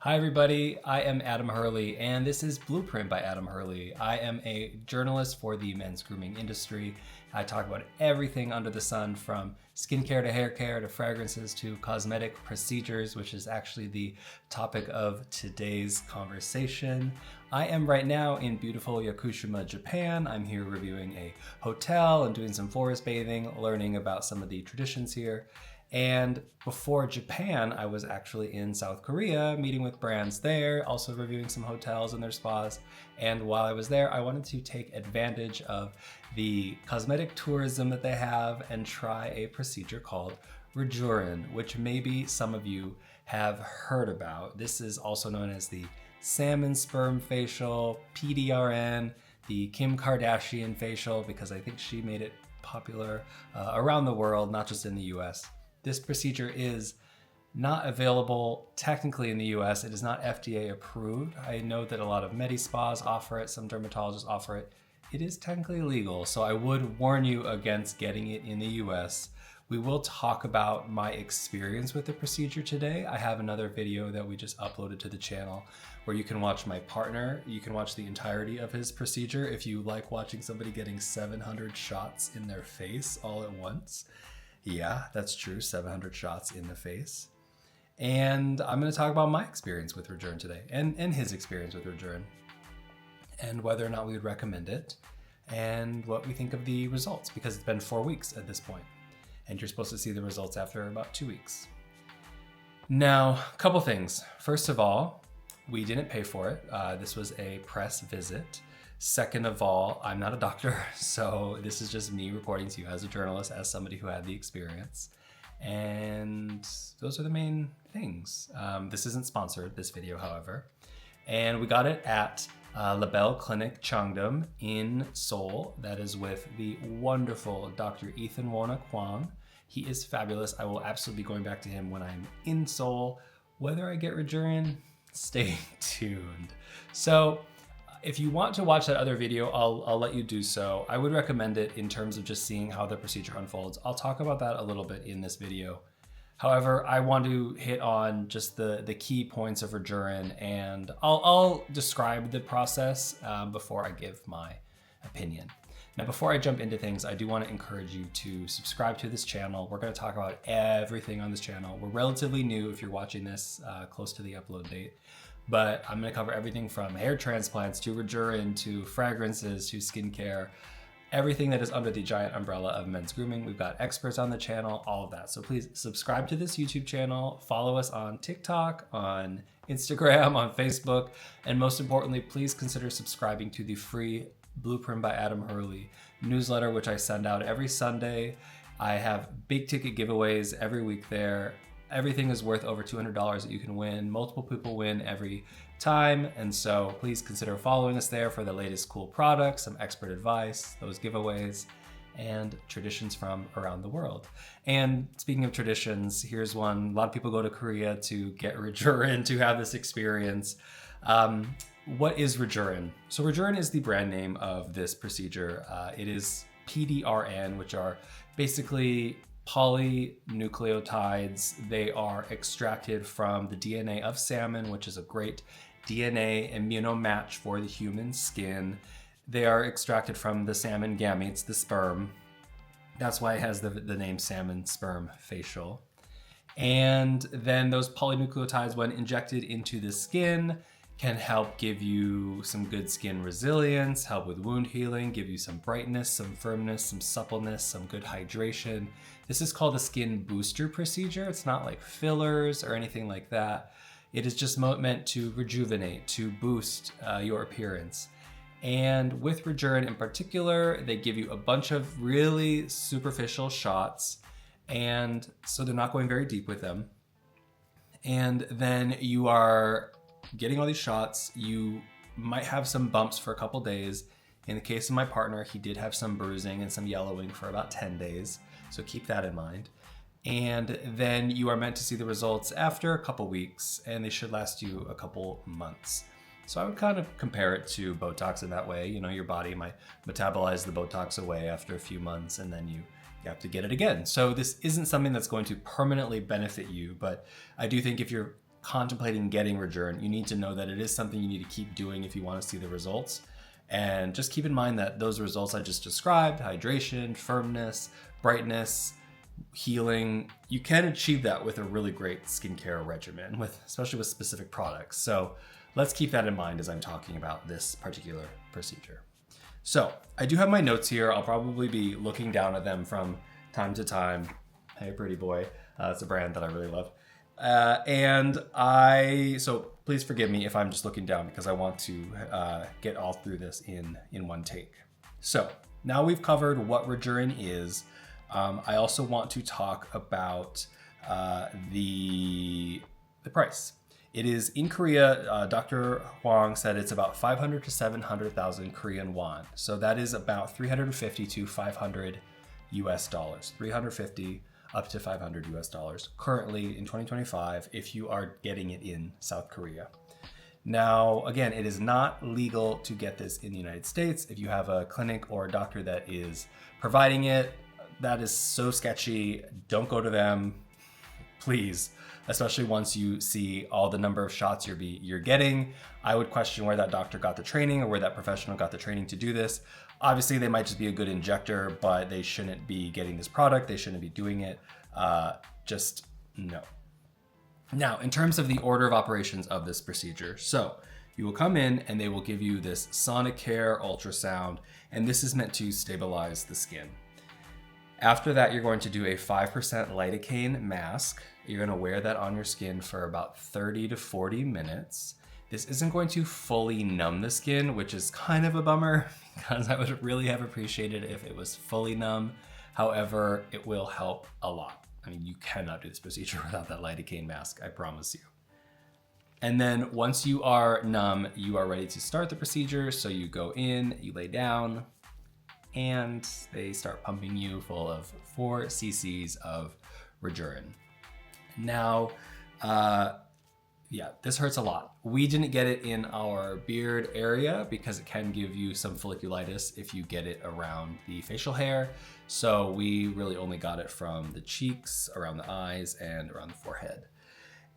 Hi everybody, I am Adam Hurly and this is Blueprint by Adam Hurly. I am a journalist for the men's grooming industry. I talk about everything under the sun from skincare to hair care to fragrances to cosmetic procedures, which is actually the topic of today's conversation. I am right now in beautiful Yakushima, Japan. I'm here reviewing a hotel and doing some forest bathing, learning about some of the traditions here. And before Japan, I was actually in South Korea, meeting with brands there, also reviewing some hotels and their spas. And while I was there, I wanted to take advantage of the cosmetic tourism that they have and try a procedure called Rejuran, which maybe some of you have heard about. This is also known as the Salmon Sperm facial, PDRN, the Kim Kardashian facial, because I think she made it popular around the world, not just in the US. This procedure is not available technically in the US. It is not FDA approved. I know that a lot of med spas offer it, some dermatologists offer it. It is technically legal, so I would warn you against getting it in the US. We will talk about my experience with the procedure today. I have another video that we just uploaded to the channel where you can watch my partner. You can watch the entirety of his procedure if you like watching somebody getting 700 shots in their face all at once. Yeah, that's true, 700 shots in the face. And I'm gonna talk about my experience with Rejuran today and his experience with Rejuran and whether or not we would recommend it and what we think of the results, because it's been 4 weeks at this point and you're supposed to see the results after about 2 weeks. Now, a couple things. First of all, we didn't pay for it. This was a press visit. Second of all, I'm not a doctor, so this is just me reporting to you as a journalist, as somebody who had the experience. And those are the main things. This isn't sponsored, this video, however. And we got it at La Belle Clinic Cheongdam in Seoul. That is with the wonderful Dr. Ethan Wona Kwang. He is fabulous. I will absolutely be going back to him when I'm in Seoul. Whether I get Rejuran, stay tuned. So, if you want to watch that other video, I'll let you do so. I would recommend it in terms of just seeing how the procedure unfolds. I'll talk about that a little bit in this video. However, I want to hit on just the key points of Rejuran, and I'll describe the process before I give my opinion. Now, before I jump into things, I do want to encourage you to subscribe to this channel. We're going to talk about everything on this channel. We're relatively new if you're watching this close to the upload date. But I'm gonna cover everything from hair transplants to Rejuran to fragrances to skincare, everything that is under the giant umbrella of men's grooming. We've got experts on the channel, all of that. So please subscribe to this YouTube channel, follow us on TikTok, on Instagram, on Facebook, and most importantly, please consider subscribing to the free Blueprint by Adam Hurly newsletter, which I send out every Sunday. I have big ticket giveaways every week there. Everything is worth over $200 that you can win. Multiple people win every time. And so please consider following us there for the latest cool products, some expert advice, those giveaways, and traditions from around the world. And speaking of traditions, here's one. A lot of people go to Korea to get Rejuran, to have this experience. What is Rejuran? So Rejuran is the brand name of this procedure. It is PDRN, which are basically polynucleotides. They are extracted from the DNA of salmon, which is a great DNA immunomatch for the human skin. They are extracted from the salmon gametes, the sperm. That's why it has the name Salmon Sperm facial. And then those polynucleotides, when injected into the skin, can help give you some good skin resilience, help with wound healing, give you some brightness, some firmness, some suppleness, some good hydration. This is called a skin booster procedure. It's not like fillers or anything like that. It is just meant to rejuvenate, to boost your appearance. And with Rejuran in particular, they give you a bunch of really superficial shots, and so they're not going very deep with them. And then you are getting all these shots. You might have some bumps for a couple days. In the case of my partner, he did have some bruising and some yellowing for about 10 days. So keep that in mind. And then you are meant to see the results after a couple weeks, and they should last you a couple months. So I would kind of compare it to Botox in that way. You know, your body might metabolize the Botox away after a few months, and then you have to get it again. So this isn't something that's going to permanently benefit you, but I do think if you're contemplating getting Rejuran, you need to know that it is something you need to keep doing if you want to see the results. And just keep in mind that those results I just described, hydration, firmness, brightness, healing, you can achieve that with a really great skincare regimen, especially with specific products. So let's keep that in mind as I'm talking about this particular procedure. So I do have my notes here. I'll probably be looking down at them from time to time. Hey, pretty boy. It's a brand that I really love. So please forgive me if I'm just looking down because I want to get all through this in one take. So now we've covered what Rejuran is. I also want to talk about the price. It is in Korea. Dr. Hwang said it's about 500 to 700,000 Korean won. So that is about 350 to 500 US dollars. 350 up to 500 US dollars currently in 2025 if you are getting it in South Korea. Now, again, it is not legal to get this in the United States. If you have a clinic or a doctor that is providing it, that is so sketchy. Don't go to them, please. Especially once you see all the number of shots you're getting. I would question where that doctor got the training or where that professional got the training to do this. Obviously, they might just be a good injector, but they shouldn't be getting this product. They shouldn't be doing it. Just no. Now, in terms of the order of operations of this procedure, so you will come in and they will give you this Sonicare ultrasound, and this is meant to stabilize the skin. After that, you're going to do a 5% lidocaine mask. You're going to wear that on your skin for about 30 to 40 minutes. This isn't going to fully numb the skin, which is kind of a bummer because I would really have appreciated it if it was fully numb. However, it will help a lot. I mean, you cannot do this procedure without that lidocaine mask, I promise you. And then once you are numb, you are ready to start the procedure. So you go in, you lay down, and they start pumping you full of 4 cc's of Rejuran. Now, this hurts a lot. We didn't get it in our beard area because it can give you some folliculitis if you get it around the facial hair. So we really only got it from the cheeks, around the eyes, and around the forehead.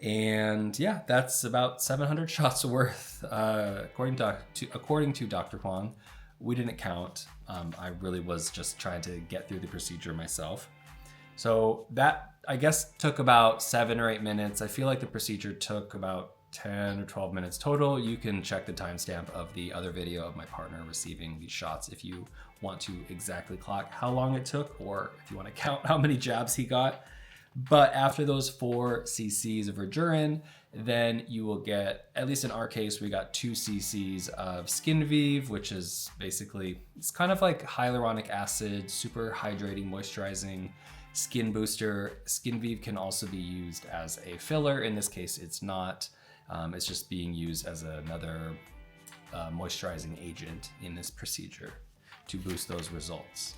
And yeah, that's about 700 shots worth, according to Dr. Hwang. We didn't count. I really was just trying to get through the procedure myself. So that, I guess, took about 7 or 8 minutes. I feel like the procedure took about 10 or 12 minutes total. You can check the timestamp of the other video of my partner receiving these shots if you want to exactly clock how long it took, or if you want to count how many jabs he got. But after those 4 cc's of Rejuran, then you will get, at least in our case, we got 2 cc's of Skinvive, which is basically, it's kind of like hyaluronic acid, super hydrating, moisturizing skin booster. Skinvive can also be used as a filler. In this case, it's not. It's just being used as another moisturizing agent in this procedure to boost those results.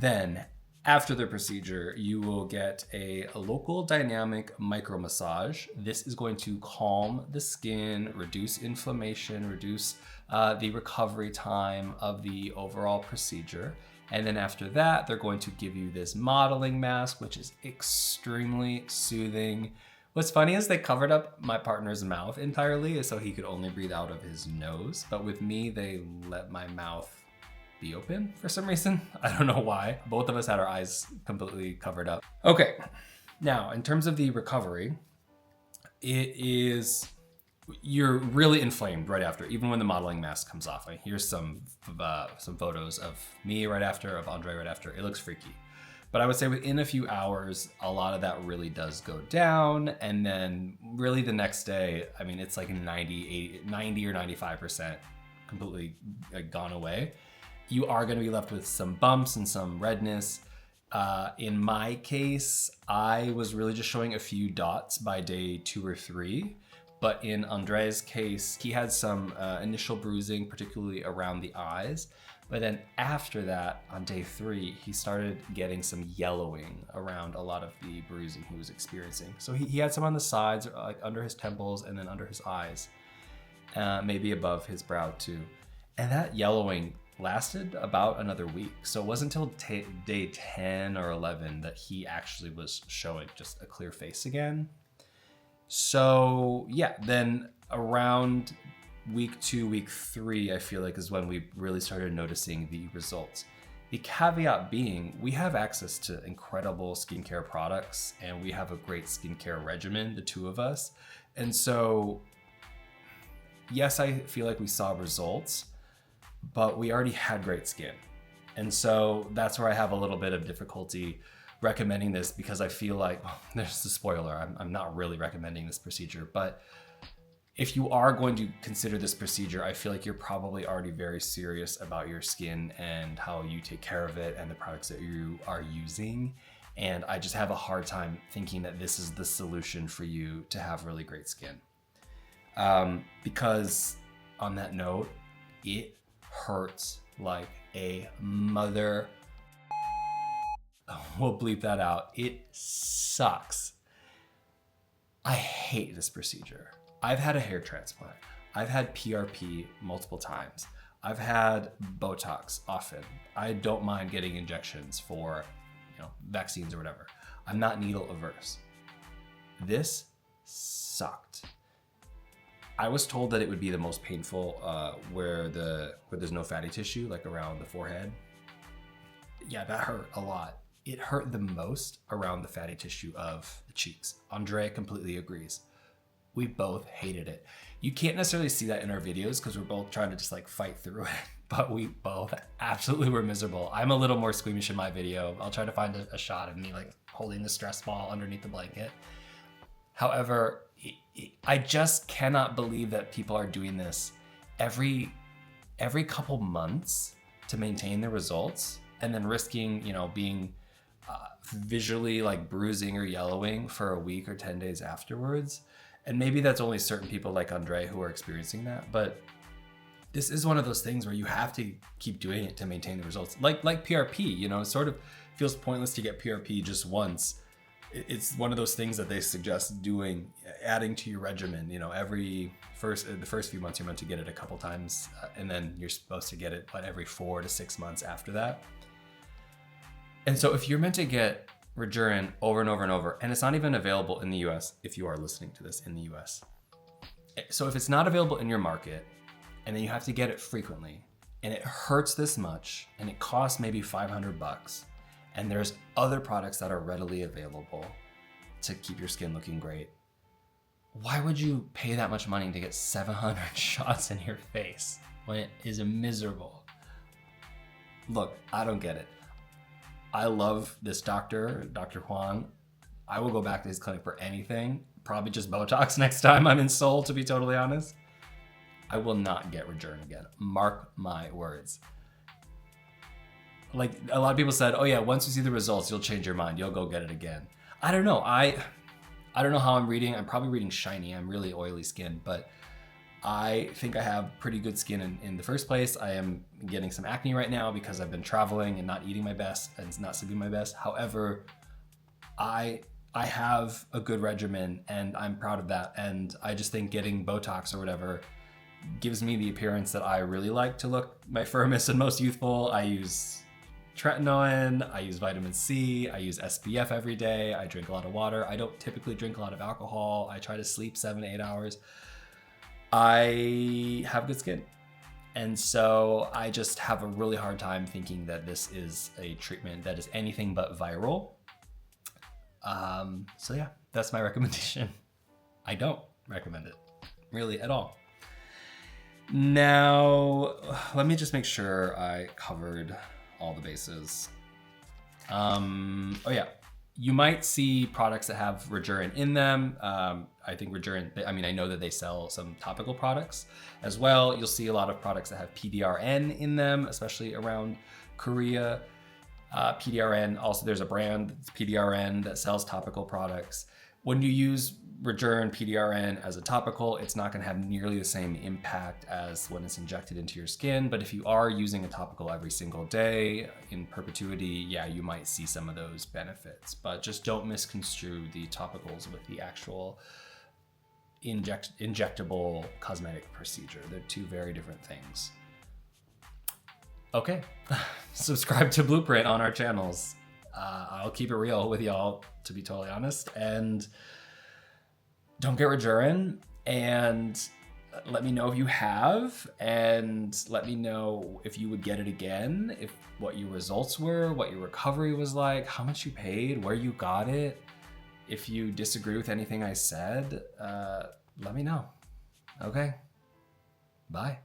Then, after the procedure, you will get a local dynamic micro massage. This is going to calm the skin, reduce inflammation, reduce the recovery time of the overall procedure. And then after that, they're going to give you this modeling mask, which is extremely soothing. What's funny is they covered up my partner's mouth entirely so he could only breathe out of his nose. But with me, they let my mouth be open for some reason. I don't know why. Both of us had our eyes completely covered up. Okay, now in terms of the recovery, you're really inflamed right after, even when the modeling mask comes off. Here's some photos of me right after, of Andre right after. It looks freaky. But I would say within a few hours, a lot of that really does go down. And then really the next day, I mean, it's like 90 or 95% completely gone away. You are going to be left with some bumps and some redness. In my case, I was really just showing a few dots by day 2 or 3. But in Andre's case, he had some initial bruising, particularly around the eyes. But then after that, on day 3, he started getting some yellowing around a lot of the bruising he was experiencing. So he had some on the sides, like under his temples and then under his eyes, maybe above his brow too. And that yellowing lasted about another week. So it wasn't until day 10 or 11 that he actually was showing just a clear face again. So yeah, then around week 2, week 3, I feel like is when we really started noticing the results. The caveat being, we have access to incredible skincare products and we have a great skincare regimen, the two of us. And so, yes, I feel like we saw results, but we already had great skin. And so that's where I have a little bit of difficulty recommending this, because I feel like, there's the spoiler, I'm not really recommending this procedure, but if you are going to consider this procedure, I feel like you're probably already very serious about your skin and how you take care of it and the products that you are using. And I just have a hard time thinking that this is the solution for you to have really great skin. Because on that note, it hurts like a mother. We'll bleep that out. It sucks. I hate this procedure. I've had a hair transplant. I've had PRP multiple times. I've had Botox often. I don't mind getting injections for, vaccines or whatever. I'm not needle averse. This sucked. I was told that it would be the most painful where there's no fatty tissue, like around the forehead. Yeah, that hurt a lot. It hurt the most around the fatty tissue of the cheeks. Andre completely agrees. We both hated it. You can't necessarily see that in our videos because we're both trying to just like fight through it, but we both absolutely were miserable. I'm a little more squeamish in my video. I'll try to find a shot of me like holding the stress ball underneath the blanket. However, I just cannot believe that people are doing this every couple months to maintain the results, and then risking, being visually like bruising or yellowing for a week or 10 days afterwards. And maybe that's only certain people like Andre who are experiencing that, but this is one of those things where you have to keep doing it to maintain the results. Like PRP, it sort of feels pointless to get PRP just once. It's one of those things that they suggest doing, adding to your regimen. The first few months you're meant to get it a couple times, and then you're supposed to get it every 4 to 6 months after that. And so if you're meant to get Rejuran over and over and over, and it's not even available in the US if you are listening to this in the US. So if it's not available in your market, and then you have to get it frequently, and it hurts this much, and it costs maybe $500, and there's other products that are readily available to keep your skin looking great, why would you pay that much money to get 700 shots in your face when it is miserable? Look, I don't get it. I love this doctor, Dr. Huang. I will go back to his clinic for anything. Probably just Botox next time I'm in Seoul, to be totally honest. I will not get Rejuran again. Mark my words. Like a lot of people said, oh yeah, once you see the results, you'll change your mind. You'll go get it again. I don't know. I don't know how I'm reading. I'm probably reading shiny. I'm really oily skin, but I think I have pretty good skin in the first place. I am getting some acne right now because I've been traveling and not eating my best and not sleeping my best. However, I have a good regimen and I'm proud of that. And I just think getting Botox or whatever gives me the appearance that I really like to look my firmest and most youthful. I use tretinoin, I use vitamin C, I use SPF every day. I drink a lot of water. I don't typically drink a lot of alcohol. I try to sleep 7 to 8 hours. I have good skin. And so I just have a really hard time thinking that this is a treatment that is anything but viral. So yeah, that's my recommendation. I don't recommend it really at all. Now, let me just make sure I covered all the bases. Oh yeah. You might see products that have Rejuran in them. I think Rejuran, I know that they sell some topical products as well. You'll see a lot of products that have PDRN in them, especially around Korea. PDRN, also there's a brand, PDRN, that sells topical products. When you use Rejuran PDRN as a topical, it's not gonna have nearly the same impact as when it's injected into your skin. But if you are using a topical every single day in perpetuity, yeah, you might see some of those benefits. But just don't misconstrue the topicals with the actual injectable cosmetic procedure. They're two very different things. Okay, subscribe to Blueprint on our channels. I'll keep it real with y'all, to be totally honest. And don't get Rejuran, and let me know if you have, and let me know if you would get it again, if what your results were, what your recovery was like, how much you paid, where you got it. If you disagree with anything I said, let me know. Okay, bye.